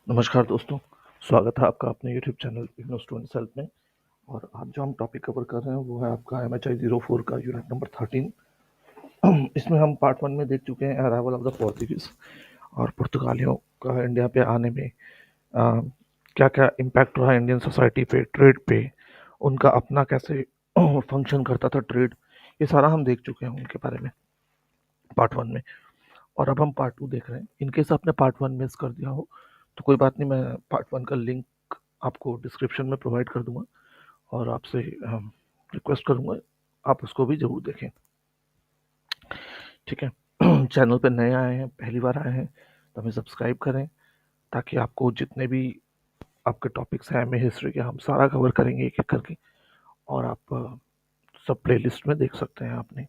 नमस्कार दोस्तों, स्वागत है आपका अपने YouTube channel IGNOU students help में। और आज जो हम टॉपिक कवर कर रहे हैं वो है आपका MHI 04 का यूनिट नंबर 13। इसमें हम पार्ट 1 में देख चुके हैं अराइवल ऑफ द पोर्तुगीज और पुर्तगालियों का इंडिया पे आने में क्या क्या इम्पैक्ट रहा इंडियन सोसाइटी पे, ट्रेड पे, उनका अपना कैसे फंक्शन करता था ट्रेड। ये सारा हम देख चुके हैं उनके बारे में पार्ट 1 में। और अब हम पार्ट 2 देख रहे हैं। इनकेस आपने पार्ट 1 मिस कर दिया हो तो कोई बात नहीं, मैं पार्ट 1 का लिंक आपको डिस्क्रिप्शन में प्रोवाइड कर दूंगा और आपसे रिक्वेस्ट करूंगा आप उसको भी ज़रूर देखें, ठीक है। चैनल पे नए आए हैं, पहली बार आए हैं तो हमें सब्सक्राइब करें ताकि आपको जितने भी आपके टॉपिक्स हैं एमए हिस्ट्री के, हम सारा कवर करेंगे एक एक करके। और आप सब प्लेलिस्ट में देख सकते हैं आपने।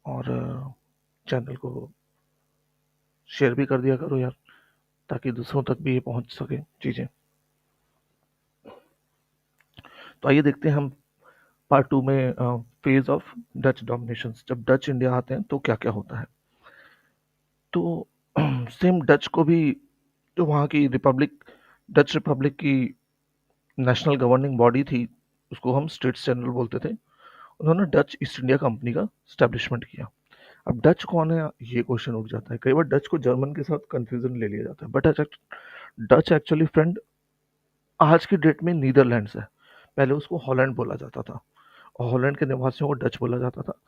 और चैनल को शेयर भी कर दिया करो यार, ताकि दूसरों तक भी ये पहुंच सके चीज़ें। तो आइए देखते हैं हम पार्ट 2 में फेज ऑफ डच डोमिनेशन। जब डच इंडिया आते हैं तो क्या क्या होता है। तो सेम डच को भी, जो वहाँ की रिपब्लिक, डच रिपब्लिक की नेशनल गवर्निंग बॉडी थी, उसको हम स्टेट्स जनरल बोलते थे। उन्होंने डच ईस्ट इंडिया कंपनी का स्टैब्लिशमेंट किया। अब डच कौन है ये क्वेश्चन उठ जाता है। कई बार डच को जर्मन के साथ कंफ्यूजन ले लिया जाता है, बट डच एक्चुअली फ्रेंड आज की डेट में नीदरलैंड्स है। पहले उसको हॉलैंड बोला जाता था और हॉलैंड के निवासियों को डच बोला जाता था,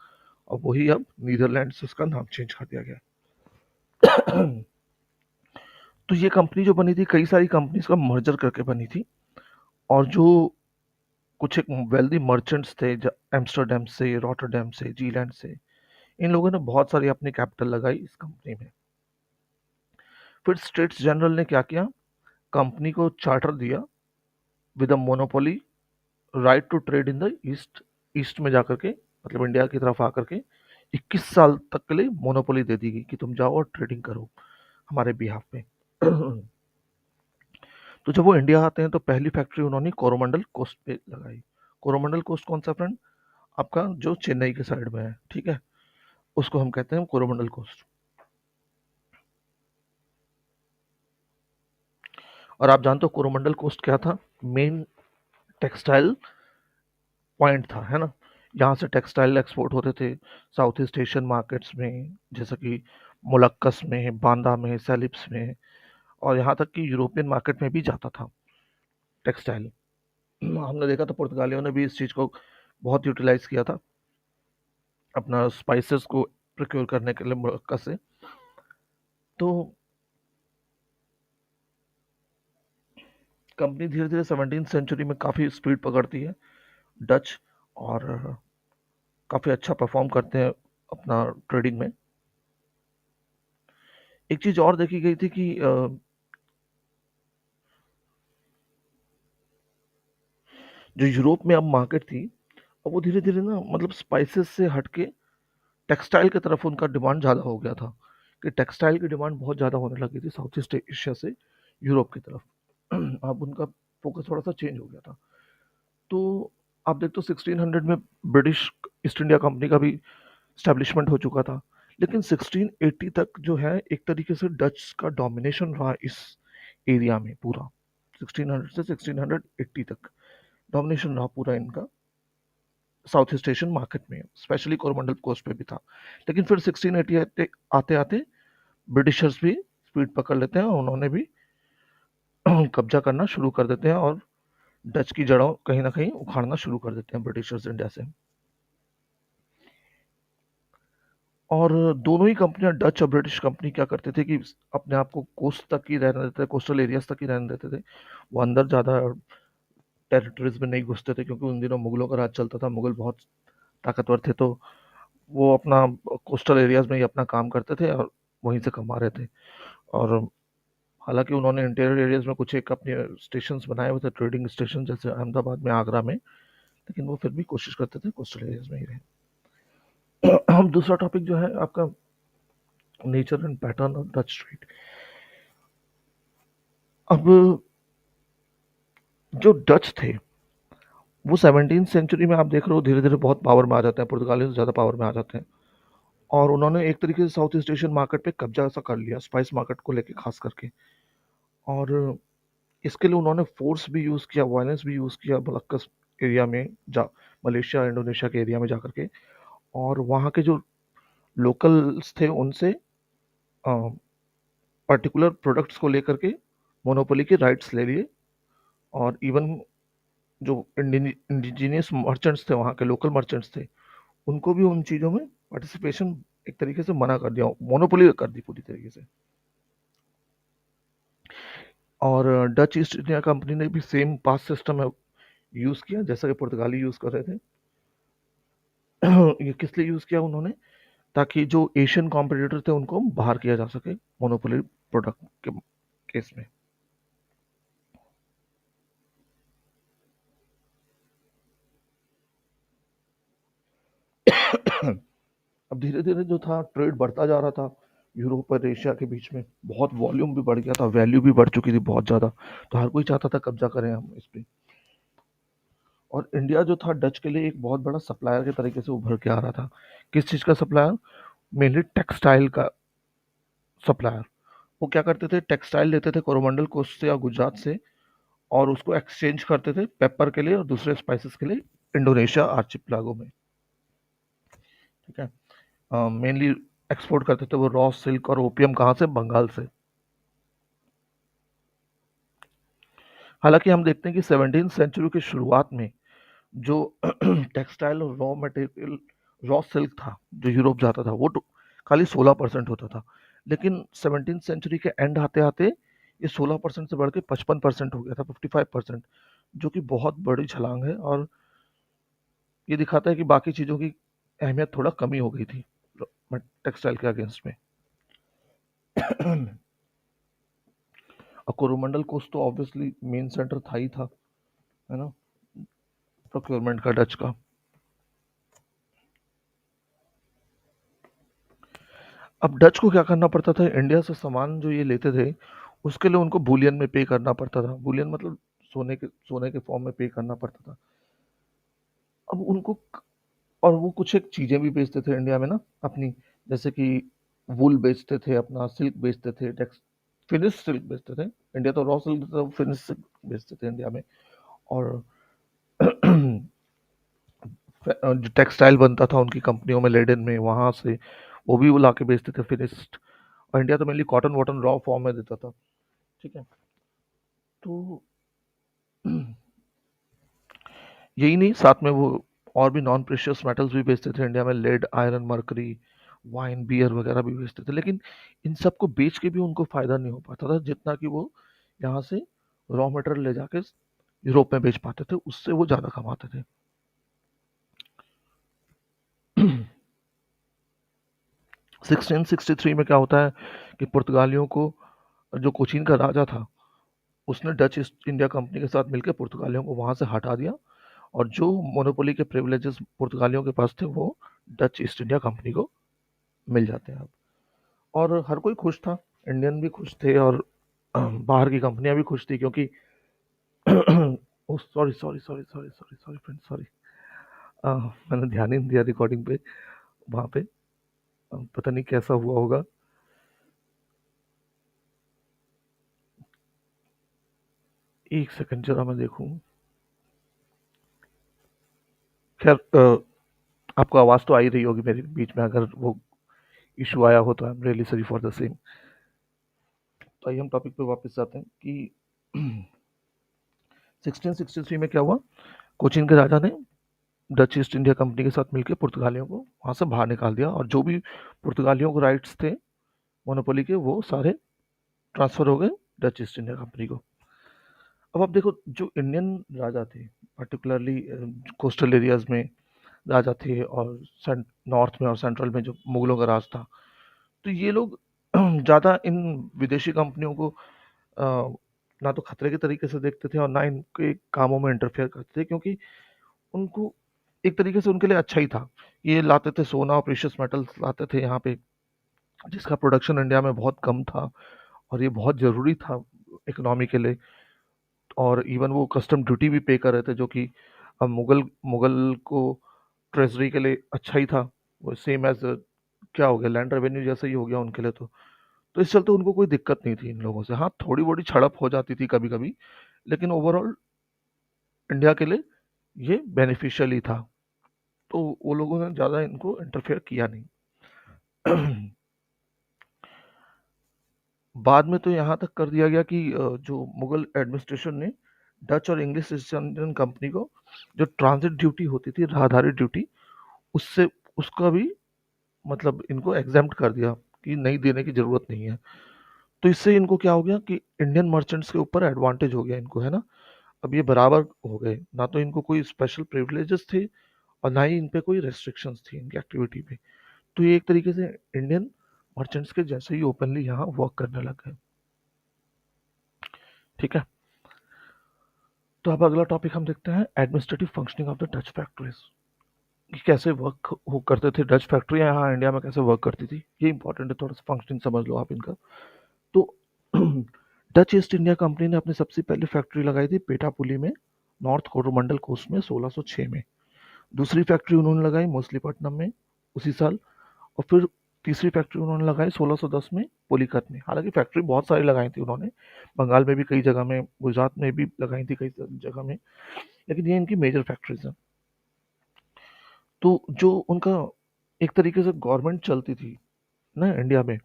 और वही अब नीदरलैंड से उसका नाम चेंज कर दिया गया। तो ये कंपनी जो बनी थी, कई सारी कंपनीज का मर्जर करके बनी थी। और जो कुछ एक वेल्दी मर्चेंट्स थे एम्स्टरडेम से, रॉटरडेम से, जीलैंड से, इन लोगों ने बहुत सारी अपनी कैपिटल लगाई इस कंपनी में। फिर स्टेट्स जनरल ने क्या किया, कंपनी को चार्टर दिया with a monopoly right to trade in the east. East में जाकर के, मतलब इंडिया की तरफ आकर के 21 साल तक के लिए मोनोपोली दे दी गई कि तुम जाओ और ट्रेडिंग करो हमारे बिहाफ पे। तो जब वो इंडिया आते हैं तो पहली फैक्ट्री उन्होंने कोरोमंडल कोस्ट पे लगाई। कोरोमंडल कोस्ट कौन सा फ्रेंड, आपका जो चेन्नई के साइड में है, ठीक है, उसको हम कहते हैं कोरोमंडल कोस्ट। और आप जानते हो कोरोमंडल कोस्ट क्या था, मेन टेक्सटाइल पॉइंट था, है ना। यहाँ से टेक्सटाइल एक्सपोर्ट होते थे साउथ ईस्ट एशियन मार्केट्स में, जैसे कि मोलक्कस में, बांदा में, सेलिप्स में, और यहाँ तक कि यूरोपियन मार्केट में भी जाता था टेक्सटाइल। हमने देखा था पुर्तगालियों ने भी इस चीज़ को बहुत यूटिलाइज किया था अपना स्पाइसेस को प्रोक्योर करने के लिए मोलक्का से। तो कंपनी धीरे धीरे 17वीं सेंचुरी में काफ़ी स्पीड पकड़ती है डच, और काफ़ी अच्छा परफॉर्म करते हैं अपना ट्रेडिंग में। एक चीज़ और देखी गई थी कि जो यूरोप में अब मार्केट थी, अब वो धीरे धीरे ना, मतलब स्पाइसेस से हटके टेक्सटाइल की तरफ उनका डिमांड ज़्यादा हो गया था, कि टेक्सटाइल की डिमांड बहुत ज़्यादा होने लगी थी साउथ ईस्ट एशिया से यूरोप की तरफ। अब उनका फोकस थोड़ा सा चेंज हो गया था। तो आप देखते हो 1600 में ब्रिटिश ईस्ट इंडिया कंपनी का भी स्टैब्लिशमेंट हो चुका था। लेकिन 1680 तक जो है एक तरीके से डच का डोमिनेशन रहा इस एरिया में पूरा। 1600 से 1680 तक डोमिनेशन रहा पूरा इनका साउथ ईस्ट एशियन मार्केट में, स्पेशली कोरोमंडल कोस्ट पे भी था। लेकिन फिर 1680 आते आते ब्रिटिशर्स भी स्पीड पकड़ लेते हैं और उन्होंने भी कब्जा करना शुरू कर देते हैं और डच की जड़ों कहीं ना कहीं उखाड़ना शुरू कर देते हैं ब्रिटिशर्स इंडिया से। और दोनों ही कंपनियां, डच और ब्रिटिश कंपनी, क्या करते थे कि अपने आप को कोस्ट तक ही रहने देते थे, कोस्टल एरियाज तक ही रहने देते थे। वो अंदर ज़्यादा टेरिटरीज में नहीं घुसते थे, क्योंकि उन दिनों मुगलों का राज चलता था, मुगल बहुत ताकतवर थे। तो वो अपना कोस्टल एरियाज में ही अपना काम करते थे और वहीं से कमा रहे थे। और हालांकि उन्होंने इंटीरियर एरियाज में कुछ एक अपने स्टेशंस बनाए हुए थे, ट्रेडिंग स्टेशन, जैसे अहमदाबाद में, आगरा में, लेकिन वो फिर भी कोशिश करते थे कोस्टल एरियाज में ही रहे। अब दूसरा टॉपिक जो है आपका nature and pattern of Dutch trade. अब जो डच थे वो 17वीं सेंचुरी में आप देख रहे हो धीरे धीरे बहुत पावर में आ जाते हैं, पुर्तगालियों से ज़्यादा पावर में आ जाते हैं। और उन्होंने एक तरीके से साउथ ईस्ट एशियन मार्केट पे कब्जा सा कर लिया, स्पाइस मार्केट को लेके खास करके। और इसके लिए उन्होंने फोर्स भी यूज़ किया, वायलेंस भी यूज़ किया मलक्कस एरिया में, जा मलेशिया इंडोनेशिया के एरिया में जाकर के, और वहाँ के जो लोकल्स थे उनसे पर्टिकुलर प्रोडक्ट्स को लेकर के मोनोपोली के राइट्स ले लिए। और इवन जो इंडिजीनियस मर्चेंट्स थे, वहाँ के लोकल मर्चेंट्स थे, उनको भी उन चीज़ों में पार्टिसिपेशन एक तरीके से मना कर दिया, मोनोपोली कर दी पूरी तरीके से। और डच ईस्ट इंडिया कंपनी ने भी सेम पास सिस्टम यूज़ किया जैसा कि पुर्तगाली यूज़ कर रहे थे। ये किस लिए यूज़ किया उन्होंने? ताकि जो एशियन कॉम्पिटिटर थे उनको बाहर किया जा सके मोनोपोली प्रोडक्ट के केस में। अब धीरे धीरे जो था ट्रेड बढ़ता जा रहा था यूरोप और एशिया के बीच में, बहुत वॉल्यूम भी बढ़ गया था, वैल्यू भी बढ़ चुकी थी बहुत ज़्यादा, तो हर कोई चाहता था कब्जा करें हम इस पे। और इंडिया जो था डच के लिए एक बहुत बड़ा सप्लायर के तरीके से उभर के आ रहा था। किस चीज़ का सप्लायर? मेनली टेक्सटाइल का सप्लायर। वो क्या करते थे, टेक्सटाइल लेते थे कोरोमंडल कोस्ट से या गुजरात से, और उसको एक्सचेंज करते थे पेपर के लिए और दूसरे स्पाइसेस के लिए इंडोनेशिया आर्चिपेलागो में। ठीक है। मेनली एक्सपोर्ट करते थे वो रॉ सिल्क और ओपियम, कहाँ से? बंगाल से। हालांकि हम देखते हैं कि 17th सेंचुरी की शुरुआत में जो टेक्सटाइल और रॉ मटेरियल, रॉ सिल्क था जो यूरोप जाता था, वो तो खाली 16% होता था। लेकिन 17th सेंचुरी के एंड आते आते ये 16% से बढ़ के 55% हो गया था, 55%, जो कि बहुत बड़ी छलांग है। और ये दिखाता है कि बाकी चीज़ों की अहमियत थोड़ा कमी हो गई थी टेक्सटाइल के अगेंस्ट में। और कोरोमंडल कोस्ट तो ऑब्वियसली मेन सेंटर था ही था, है ना, प्रोक्योरमेंट का डच का। अब डच को क्या करना पड़ता था, इंडिया से सामान जो ये लेते थे उसके लिए उनको बुलियन में पे करना पड़ता था। बुलियन मतलब सोने के फॉर्म में पे करना पड़ता था। अब उनको और वो कुछ एक चीज़ें भी बेचते थे इंडिया में ना अपनी, जैसे कि वूल बेचते थे, अपना सिल्क बेचते थे, टेक्स फिनिश सिल्क बेचते थे। इंडिया तो रॉ सिल्क देता था, वो फिनिश सिल्क बेचते थे इंडिया में। और जो टेक्सटाइल बनता था उनकी कंपनियों में लेडन में, वहां से वो भी वो ला के बेचते थे फिनिश्ड। और इंडिया तो मेनली कॉटन वॉटन रॉ फॉर्म में देता था। ठीक है। तो यही नहीं, साथ में वो और भी नॉन प्रेशियस मेटल्स भी बेचते थे इंडिया में, lead, iron, mercury, wine, beer वगैरह भी बेचते थे। लेकिन इन सब को बेच के भी उनको फायदा नहीं हो पाता था जितना कि वो यहाँ से रॉ मटेरियल ले जाके यूरोप में बेच पाते थे, उससे वो ज़्यादा कमाते थे। 1663 में क्या होता है कि पुर्तगालियों को, जो कोचीन का राजा था, उसने डच ईस्ट इंडिया कंपनी के साथ मिलकर पुर्तगालियों को वहां से हटा दिया, और जो मोनोपोली के प्रिविलेजेस पुर्तगालियों के पास थे वो डच ईस्ट इंडिया कंपनी को मिल जाते हैं अब। और हर कोई खुश था, इंडियन भी खुश थे और बाहर की कंपनियां भी खुश थी, क्योंकि sorry sorry sorry sorry sorry sorry friend, sorry, मैंने ध्यान ही नहीं दिया रिकॉर्डिंग पे, वहां पे पता नहीं कैसा हुआ होगा। एक सेकंड जरा मैं देखूं। खैर, आपको आवाज़ तो आ ही रही होगी मेरे बीच में, अगर वो इशू आया हो तो I am really sorry for the same. तो आइए हम टॉपिक पे वापस जाते हैं कि 1663 में क्या हुआ, कोचीन के राजा ने डच ईस्ट इंडिया कंपनी के साथ मिलकर पुर्तगालियों को वहां से बाहर निकाल दिया, और जो भी पुर्तगालियों को राइट्स थे मोनोपोली के, वो सारे ट्रांसफर हो गए डच ईस्ट इंडिया कंपनी को। अब आप देखो, जो इंडियन राजा थे, पर्टिकुलरली कोस्टल एरियाज में राजा थे, और नॉर्थ में और सेंट्रल में जो मुगलों का राज था, तो ये लोग ज़्यादा इन विदेशी कंपनियों को ना तो खतरे के तरीके से देखते थे और ना इनके कामों में इंटरफेयर करते थे, क्योंकि उनको एक तरीके से उनके लिए अच्छा ही था। ये लाते थे सोना और प्रीशियस मेटल्स लाते थे यहाँ पे, जिसका प्रोडक्शन इंडिया में बहुत कम था, और ये बहुत ज़रूरी था इकोनॉमी के लिए। और इवन वो कस्टम ड्यूटी भी पे कर रहे थे, जो कि अब मुगल मुगल को ट्रेजरी के लिए अच्छा ही था। वो सेम एज क्या हो गया, लैंड रेवेन्यू जैसा ही हो गया उनके लिए। तो इस चलते उनको कोई दिक्कत नहीं थी इन लोगों से। हाँ, थोड़ी-मोड़ी झड़प हो जाती थी कभी-कभी, लेकिन ओवरऑल इंडिया के लिए ये बेनिफिशियल ही था। तो वो लोगों ने ज़्यादा इनको इंटरफेयर किया नहीं। बाद में तो यहाँ तक कर दिया गया कि जो मुगल एडमिनिस्ट्रेशन ने डच और इंग्लिश ईस्ट इंडियन कंपनी को जो ट्रांजिट ड्यूटी होती थी, राहदारी ड्यूटी, उससे उसका भी मतलब इनको एग्जेम्प्ट कर दिया कि नहीं देने की ज़रूरत नहीं है। तो इससे इनको क्या हो गया कि इंडियन मर्चेंट्स के ऊपर एडवांटेज हो गया इनको, है ना? अब ये बराबर हो गए, ना तो इनको कोई स्पेशल प्रिविलेजेस थे और ना ही इन पे कोई रेस्ट्रिक्शंस थी इनकी एक्टिविटी पे। तो ये एक तरीके से इंडियन मर्चेंट्स के जैसे ही ओपनली यहाँ वर्क करने लग गए। ठीक है, तो अब अगला टॉपिक हम देखते हैं, administrative functioning of the Dutch factories, कि कैसे वर्क हो करते थे डच फैक्ट्री यहाँ इंडिया में, कैसे वर्क करती थी। ये इंपॉर्टेंट है, थोड़ा सा फंक्शनिंग समझ लो आप इनका। तो डच ईस्ट इंडिया कंपनी ने अपनी सबसे पहली फैक्ट्री लगाई थी पेटापुली में, नॉर्थ कोरोमंडल कोस्ट में 1606 में। दूसरी फैक्ट्री उन्होंने लगाई मछलीपट्टनम में उसी साल, और फिर तीसरी फैक्ट्री उन्होंने लगाई 1610 में पुलिकत में। हालांकि फैक्ट्री बहुत सारी लगाई थी उन्होंने, बंगाल में भी कई जगह में, गुजरात में भी लगाई थी कई जगह में, लेकिन ये इनकी मेजर फैक्ट्रीज हैं। तो जो उनका एक तरीके से गवर्नमेंट चलती थी ना इंडिया में,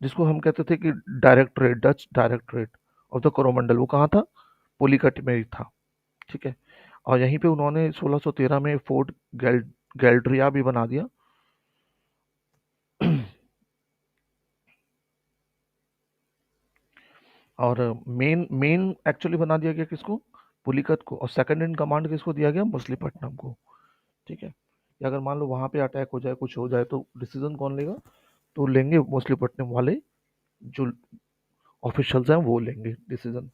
जिसको हम कहते थे कि directorate, Dutch directorate of the Coromandel, वो कहाँ था? पुलिकट में ही था। ठीक है, और यहीं पे उन्होंने 1613 में फोर्ट गैल्ड्रिया भी बना दिया। और मेन मेन एक्चुअली बना दिया गया किसको? पुलिकत को। और सेकंड इन कमांड किसको दिया गया? मछलीपट्टनम को। ठीक है, कि अगर मान लो वहां पे अटैक हो जाए, कुछ हो जाए, तो डिसीजन कौन लेगा? तो लेंगे मछलीपट्टनम वाले, जो ऑफिशियल्स हैं वो लेंगे डिसीजन।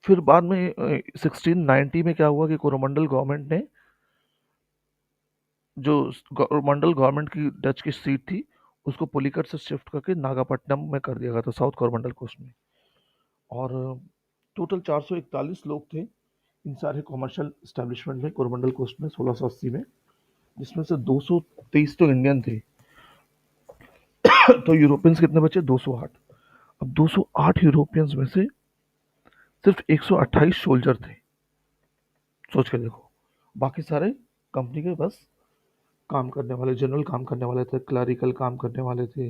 फिर बाद में 1690 में क्या हुआ कि कोरोमंडल गवर्नमेंट ने, जो कोरोमंडल गवर्नमेंट की डच की सीट थी, उसको पुलिकट से शिफ्ट करके नागापट्टनम में कर दिया गया था, साउथ कोरोमंडल कोस्ट में। और टोटल 441 लोग थे इन सारे कॉमर्शियल इस्टेब्लिशमेंट में कोरोमंडल कोस्ट में 1680 में, जिसमें से 223 तो इंडियन थे। तो यूरोपियंस कितने बचे? 208। अब 208 यूरोपियंस में से सिर्फ 128 सोल्जर थे, सोच के देखो। बाकी सारे कंपनी के बस काम करने वाले, जनरल काम करने वाले थे, क्लरिकल काम करने वाले थे,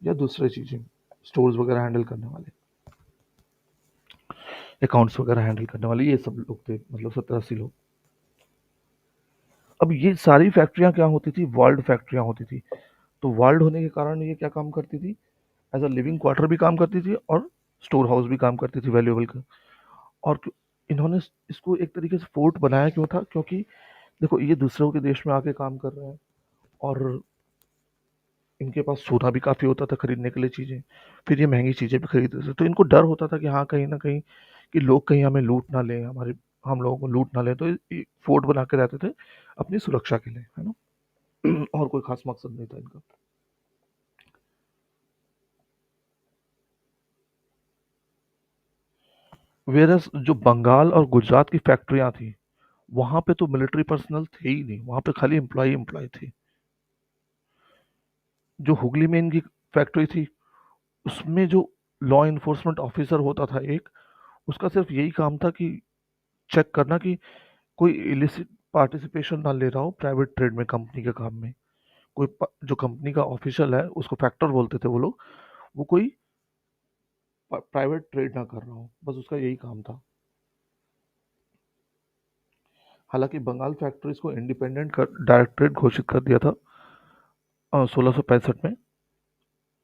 या दूसरे चीजें, स्टोर्स वगैरह हैंडल करने वाले, अकाउंट्स वगैरह हैंडल करने वाले, ये सब लोग थे, मतलब 70-80 लोग। अब ये सारी फैक्ट्रियां क्या होती थी? वर्ल्ड फैक्ट्रियां होती थी। तो वर्ल्ड होने के कारण ये क्या काम करती थी? एज अ लिविंग क्वार्टर भी काम करती थी और स्टोर हाउस भी काम करती थी वैल्यूएबल का। और इन्होंने इसको एक तरीके से फोर्ट बनाया क्यों था? क्योंकि देखो, ये दूसरों के देश में आके काम कर रहे हैं, और इनके पास सोना भी काफ़ी होता था खरीदने के लिए चीज़ें, फिर ये महंगी चीज़ें भी खरीदते थे। तो इनको डर होता था कि हाँ, कहीं ना कहीं कि लोग कहीं हमें लूट ना लें, हमारे हम लोगों को लूट ना लें। तो ये फोर्ट बना के रहते थे अपनी सुरक्षा के लिए, है ना? और कोई खास मकसद नहीं था इनका। वेरस जो बंगाल और गुजरात की फैक्ट्रियां थी, वहां पे तो मिलिट्री पर्सनल थे ही नहीं, वहां पे खाली एम्प्लॉय एम्प्लॉय थे। जो हुगली में इनकी फैक्ट्री थी, उसमें जो लॉ इन्फोर्समेंट ऑफिसर होता था एक, उसका सिर्फ यही काम था कि चेक करना कि कोई इलिसिट पार्टिसिपेशन ना ले रहा हो प्राइवेट ट्रेड में, कंपनी के काम में। जो कंपनी का ऑफिशियल है, उसको फैक्टर बोलते थे वो लोग, वो कोई प्राइवेट ट्रेड ना कर रहा हो, बस उसका यही काम था। हालांकि बंगाल फैक्ट्रीज को इंडिपेंडेंट डायरेक्टरेट घोषित कर दिया था 1665 में।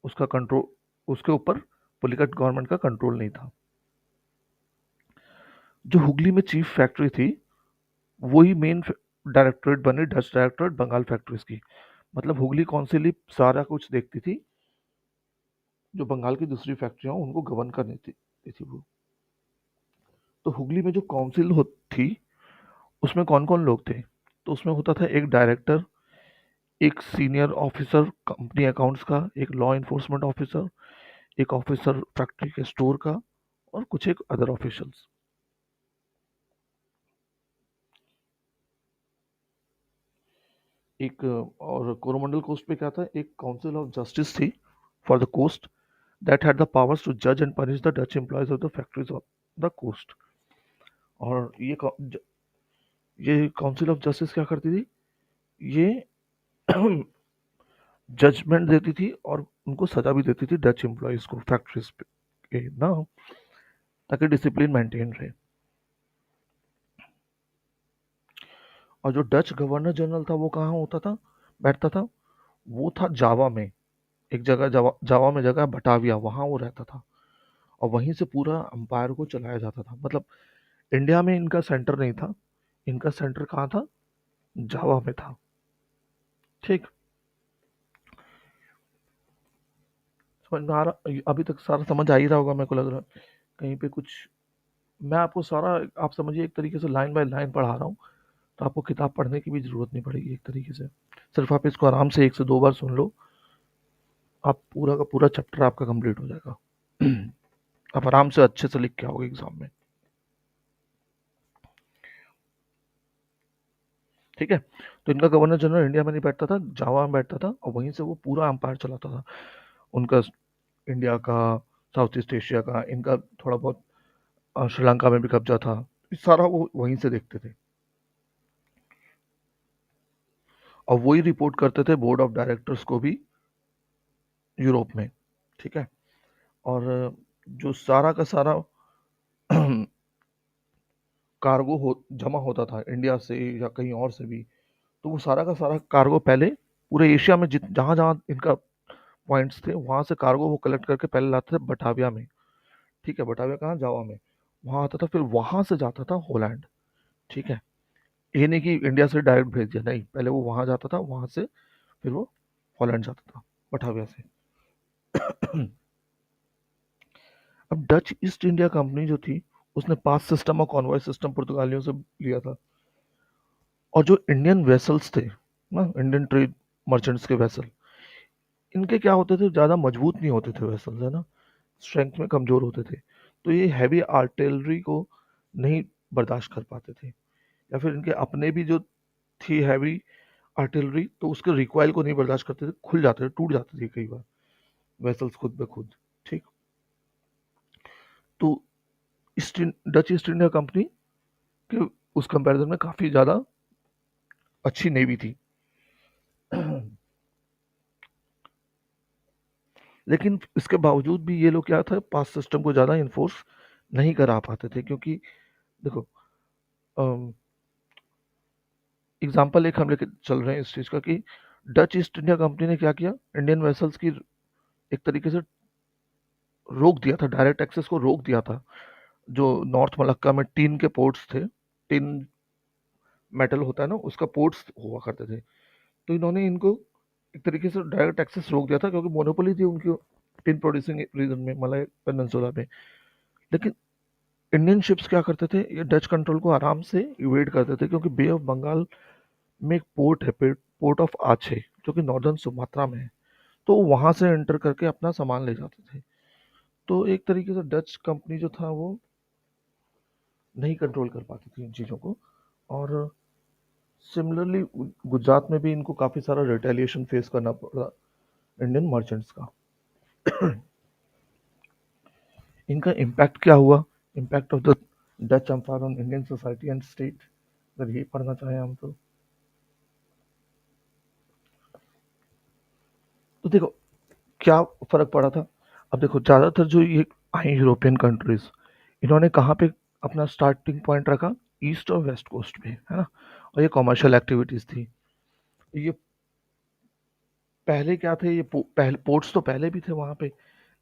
उसका कंट्रोल, उसके ऊपर पुलिकट गवर्नमेंट का कंट्रोल नहीं था। जो हुगली में चीफ फैक्ट्री थी, वही मेन डायरेक्टरेट बनी डच डायरेक्टरेट बंगाल फैक्ट्रीज की। मतलब हुगली काउंसिल ही सारा कुछ देखती थी, जो बंगाल की दूसरी फैक्ट्रियां उनको गवर्न करनी थी वो। तो हुगली में जो काउंसिल थी, उसमें कौन कौन लोग थे? तो उसमें होता था एक डायरेक्टर, एक सीनियर ऑफिसर कंपनी अकाउंट्स का, एक लॉ इन्फोर्समेंट ऑफिसर, एक ऑफिसर फैक्ट्री के स्टोर का, और कुछ एक अदर ऑफिशियल्स। एक और कोरोमंडल कोस्ट पे क्या था, एक काउंसिल ऑफ जस्टिस थी for the coast that had the powers to जज and punish the Dutch employees of the factories of the coast. और ये काउंसिल ऑफ जस्टिस क्या करती थी, ये जजमेंट देती थी और उनको सजा भी देती थी डच एम्प्लॉयज को फैक्ट्रीज पे ना, ताकि डिसिप्लिन मेंटेन रहे। और जो डच गवर्नर जनरल था वो कहाँ होता था, बैठता था, वो था जावा में। एक जगह जावा में जगह बटाविया, वहाँ वो रहता था। और वहीं से पूरा अंपायर को चलाया जाता था। मतलब इंडिया में इनका सेंटर नहीं था, इनका सेंटर कहाँ था, जावा में था। ठीक, समझ में आ रहा, अभी तक सारा समझ आ ही रहा होगा मेरे को लग रहा है। कहीं पे कुछ, मैं आपको सारा, आप समझिए एक तरीके से लाइन बाय लाइन पढ़ा रहा हूँ, तो आपको किताब पढ़ने की भी जरूरत नहीं पड़ेगी एक तरीके से। सिर्फ आप इसको आराम से 1 से 2 बार सुन लो, आप पूरा का पूरा चैप्टर आपका कंप्लीट हो जाएगा। आप आराम से अच्छे से लिख के आओगे एग्जाम में। ठीक है, तो इनका गवर्नर जनरल इंडिया में नहीं बैठता था, जावा में बैठता था, और वहीं से वो पूरा एम्पायर चलाता था उनका। इंडिया का, साउथ ईस्ट एशिया का, इनका थोड़ा बहुत श्रीलंका में भी कब्जा था, ये सारा वो वहीं से देखते थे। और वही रिपोर्ट करते थे बोर्ड ऑफ डायरेक्टर्स को भी, यूरोप में। ठीक है, और जो सारा का सारा कार्गो जमा होता था इंडिया से या कहीं और से भी, तो वो सारा का सारा कार्गो पहले पूरे एशिया में जहां जहां इनका पॉइंट्स थे, वहां से कार्गो वो कलेक्ट करके पहले लाते थे बटाविया में। ठीक है, बटाविया कहाँ, जावा में। वहां आता था, फिर वहां से जाता था होलैंड। ठीक है, ये नहीं कि इंडिया से डायरेक्ट भेज दिया, नहीं, पहले वो वहां जाता था, वहां से फिर वो हॉलैंड जाता था बटाविया से। अब डच ईस्ट इंडिया कंपनी जो थी, उसने पास सिस्टम और कॉन्वॉय सिस्टम पुर्तगालियों से लिया था। और जो इंडियन वेसल्स थे ना, इंडियन ट्रेड मर्चेंट्स के वेसल, इनके क्या होते थे, ज़्यादा मजबूत नहीं होते थे वेसल्स, है ना, स्ट्रेंथ में कमज़ोर होते थे। तो ये हैवी आर्टिलरी को नहीं बर्दाश्त कर पाते थे, या फिर इनके अपने भी जो थी हैवी आर्टिलरी, तो उसके रिकॉइल को नहीं बर्दाश्त करते थे, खुल जाते थे, टूट जाते थे कई बार वेसल्स खुद ब खुद। ठीक, तो डच ईस्ट इंडिया कंपनी के उस कंपैरिजन में काफ़ी ज़्यादा अच्छी नेवी थी। लेकिन इसके बावजूद भी ये लोग क्या था, पास सिस्टम को ज़्यादा इन्फोर्स नहीं करा पाते थे, क्योंकि देखो, एग्जाम्पल एक हम लेके चल रहे हैं इस चीज़ का कि डच ईस्ट इंडिया कंपनी ने क्या किया, इंडियन वेसल्स की एक तरीके से रोक दिया था, डायरेक्ट एक्सेस को रोक दिया था। जो नॉर्थ मलक्का में टीन के पोर्ट्स थे, टिन मेटल होता है ना, उसका पोर्ट्स हुआ करते थे, तो इन्होंने इनको एक तरीके से डायरेक्ट एक्सेस रोक दिया था, क्योंकि मोनोपोली थी उनकी टिन प्रोड्यूसिंग रीजन में, मलय पेनिनसुला में। लेकिन इंडियन शिप्स क्या करते थे, ये डच कंट्रोल को आराम से इवेड करते थे, क्योंकि बे ऑफ बंगाल में एक पोर्ट है, पोर्ट ऑफ आछे, जो कि नॉर्दर्न सुमात्रा में है, तो वहां से एंटर करके अपना सामान ले जाते थे। तो एक तरीके से डच कंपनी जो था वो नहीं कंट्रोल कर पाती थी इन चीज़ों को। और सिमिलरली गुजरात में भी इनको काफ़ी सारा रिटेलिएशन फेस करना पड़ा इंडियन मर्चेंट्स का। इनका इम्पैक्ट क्या हुआ, impact of the Dutch empire on Indian society and state, अगर ये पढ़ना चाहें हम तो देखो क्या फर्क पड़ा था। अब देखो, ज़्यादातर जो ये आई यूरोपियन कंट्रीज, इन्होंने कहाँ पे अपना स्टार्टिंग पॉइंट रखा, ईस्ट और वेस्ट कोस्ट पे, है ना। और ये कमर्शियल एक्टिविटीज थी। ये पहले क्या थे, ये पहले पोर्ट्स तो पहले भी थे वहाँ पे,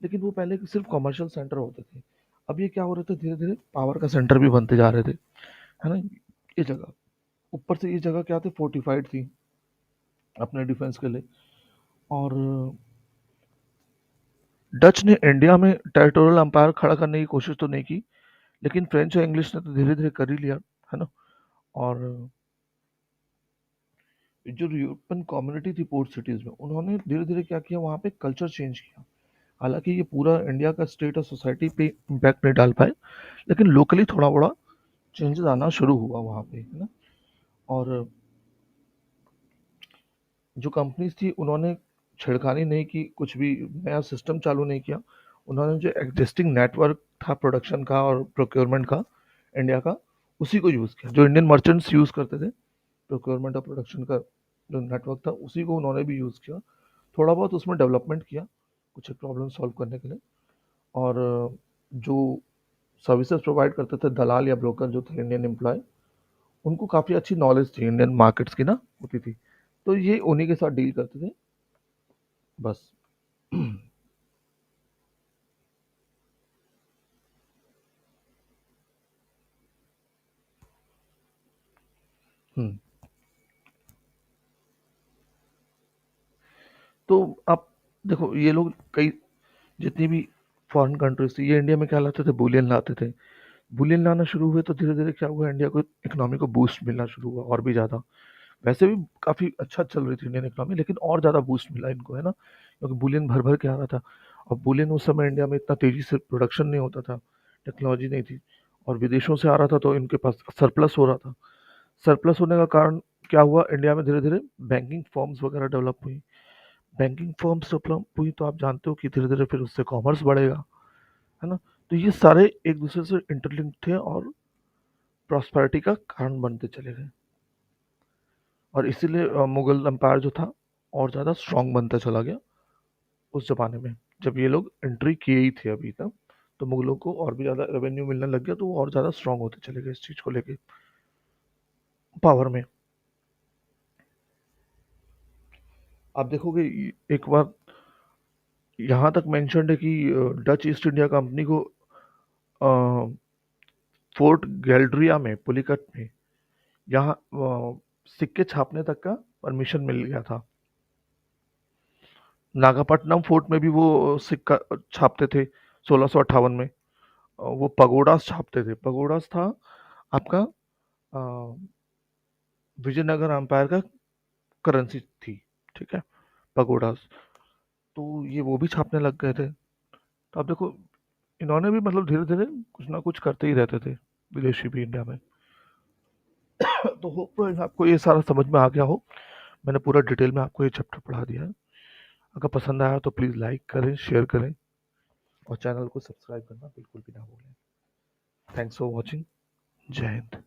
लेकिन वो पहले सिर्फ कमर्शियल सेंटर होते थे। अब ये क्या हो रहे थे, धीरे धीरे पावर का सेंटर भी बनते जा रहे थे, है ना। ये जगह, ऊपर से ये जगह क्या थी, फोर्टिफाइड थी अपने डिफेंस के लिए। और डच ने इंडिया में टेरिटोरियल अंपायर खड़ा करने की कोशिश तो नहीं की, लेकिन फ्रेंच और इंग्लिश ने तो धीरे धीरे कर ही लिया, है ना। और जो यूरोपियन कम्युनिटी थी पोर्ट सिटीज में, उन्होंने धीरे धीरे क्या किया, वहाँ पे कल्चर चेंज किया। हालांकि ये पूरा इंडिया का स्टेट और सोसाइटी पे इम्पैक्ट नहीं डाल पाए, लेकिन लोकली थोड़ा बड़ा चेंजेस आना शुरू हुआ वहाँ पे, है ना। और जो कंपनीज थी उन्होंने छिड़खानी नहीं की, कुछ भी नया सिस्टम चालू नहीं किया। उन्होंने जो एग्जिस्टिंग नेटवर्क था प्रोडक्शन का और प्रोक्योरमेंट का इंडिया का, उसी को यूज़ किया। जो इंडियन मर्चेंट्स यूज़ करते थे प्रोक्योरमेंट और प्रोडक्शन का जो नेटवर्क था, उसी को उन्होंने भी यूज़ किया। थोड़ा बहुत उसमें डेवलपमेंट किया कुछ एक प्रॉब्लम सॉल्व करने के लिए। और जो सर्विसेज प्रोवाइड करते थे दलाल या ब्रोकर जो थे इंडियन एम्प्लॉय, उनको काफ़ी अच्छी नॉलेज थी इंडियन मार्केट्स की ना, होती थी। तो ये उन्हीं के साथ डील करते थे बस। हम्म। तो आप देखो, ये लोग कई जितनी भी फॉरेन कंट्रीज थी, ये इंडिया में क्या लाते थे, बुलियन लाते थे। बुलियन लाना शुरू हुए तो धीरे धीरे क्या हुआ, इंडिया को इकोनॉमी को बूस्ट मिलना शुरू हुआ और भी ज़्यादा। वैसे भी काफ़ी अच्छा चल रही थी इंडियन इकोनॉमी, लेकिन और ज़्यादा बूस्ट मिला इनको, है ना, क्योंकि बुलियन भर भर के आ रहा था। और बुलियन उस समय इंडिया में इतना तेज़ी से प्रोडक्शन नहीं होता था, टेक्नोलॉजी नहीं थी, और विदेशों से आ रहा था तो इनके पास सरप्लस हो रहा था। सरप्लस होने का कारण क्या हुआ, इंडिया में धीरे धीरे बैंकिंग फर्म्स वगैरह डेवलप हुई। बैंकिंग फर्म्स डेवलप हुई तो आप जानते हो कि धीरे धीरे फिर उससे कॉमर्स बढ़ेगा, है ना। तो ये सारे एक दूसरे से इंटरलिंक्ड थे और प्रॉस्पेरिटी का कारण बनते चले गए। और इसीलिए मुगल एम्पायर जो था और ज़्यादा स्ट्रांग बनता चला गया उस ज़माने में, जब ये लोग एंट्री किए ही थे अभी तक। तो मुगलों को और भी ज़्यादा रेवेन्यू मिलने लग गया, तो वो और ज़्यादा स्ट्रांग होते चले गए इस चीज़ को लेके, पावर में। आप देखोगे एक बार यहाँ तक मेंशन्ड है कि डच ईस्ट इंडिया कंपनी को फोर्ट गैल्ड्रिया में, पुलिकट में, यहाँ सिक्के छापने तक का परमिशन मिल गया था। नागापट्टनम फोर्ट में भी वो सिक्का छापते थे 1658 में। वो पगोडास छापते थे। पगोडास था आपका अ, विजयनगर एम्पायर का करेंसी थी, ठीक है, पगोडास। तो ये वो भी छापने लग गए थे। तो आप देखो, इन्होंने भी मतलब धीरे धीरे कुछ ना कुछ करते ही रहते थे, विदेशी भी इंडिया में। तो होप आपको ये सारा समझ में आ गया हो। मैंने पूरा डिटेल में आपको ये चैप्टर पढ़ा दिया है। अगर पसंद आया तो प्लीज़ लाइक करें, शेयर करें, और चैनल को सब्सक्राइब करना बिल्कुल भी ना भूलें। Thanks for watching. जय हिंद।